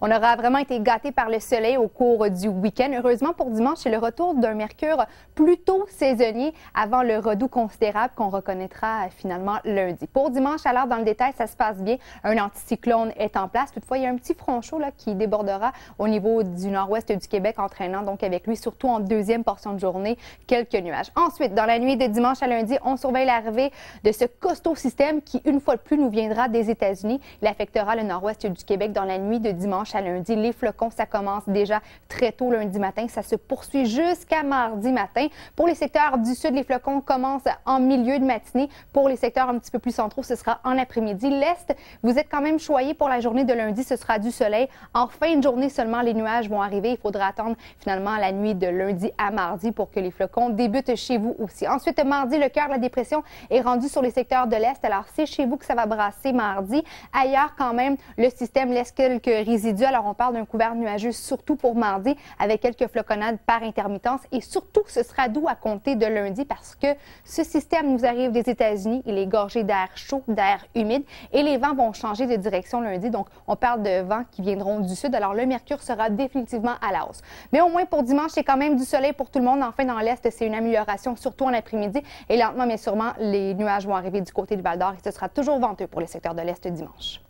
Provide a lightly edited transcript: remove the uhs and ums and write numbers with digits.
On aura vraiment été gâtés par le soleil au cours du week-end. Heureusement pour dimanche, c'est le retour d'un mercure plutôt saisonnier avant le redout considérable qu'on reconnaîtra finalement lundi. Pour dimanche, alors dans le détail, ça se passe bien. Un anticyclone est en place. Toutefois, il y a un petit front chaud là, qui débordera au niveau du nord-ouest du Québec, entraînant donc avec lui, surtout en deuxième portion de journée, quelques nuages. Ensuite, dans la nuit de dimanche à lundi, on surveille l'arrivée de ce costaud système qui, une fois de plus, nous viendra des États-Unis. Il affectera le nord-ouest du Québec dans la nuit de dimanche à lundi. Les flocons, ça commence déjà très tôt lundi matin. Ça se poursuit jusqu'à mardi matin. Pour les secteurs du sud, les flocons commencent en milieu de matinée. Pour les secteurs un petit peu plus centraux, ce sera en après-midi. L'Est, vous êtes quand même choyés pour la journée de lundi. Ce sera du soleil. En fin de journée seulement, les nuages vont arriver. Il faudra attendre finalement la nuit de lundi à mardi pour que les flocons débutent chez vous aussi. Ensuite, mardi, le cœur de la dépression est rendu sur les secteurs de l'Est. Alors, c'est chez vous que ça va brasser mardi. Ailleurs, quand même, le système laisse quelques résidus. Alors, on parle d'un couvert nuageux, surtout pour mardi, avec quelques floconnades par intermittence. Et surtout, ce sera doux à compter de lundi parce que ce système nous arrive des États-Unis. Il est gorgé d'air chaud, d'air humide. Et les vents vont changer de direction lundi. Donc, on parle de vents qui viendront du sud. Alors, le mercure sera définitivement à la hausse. Mais au moins, pour dimanche, c'est quand même du soleil pour tout le monde. Enfin, dans l'Est, c'est une amélioration, surtout en après-midi. Et lentement, mais sûrement, les nuages vont arriver du côté du Val-d'Or et ce sera toujours venteux pour les secteurs de l'Est dimanche.